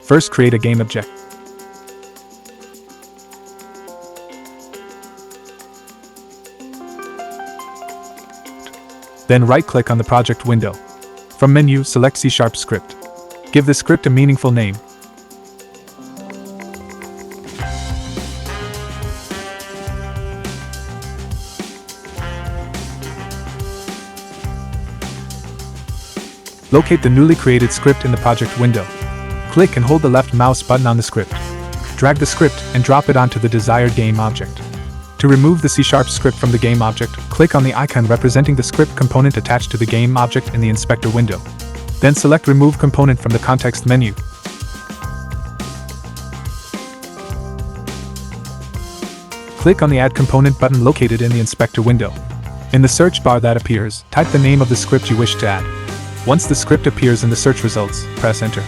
First, create a game object. Then right-click on the project window. From menu, select C# script. Give the script a meaningful name. Locate the newly created script in the project window. Click and hold the left mouse button on the script. Drag the script and drop it onto the desired game object. To remove the C# script from the game object, click on the icon representing the script component attached to the game object in the inspector window. Then select Remove Component from the context menu. Click on the Add Component button located in the inspector window. In the search bar that appears, type the name of the script you wish to add. Once the script appears in the search results, press Enter.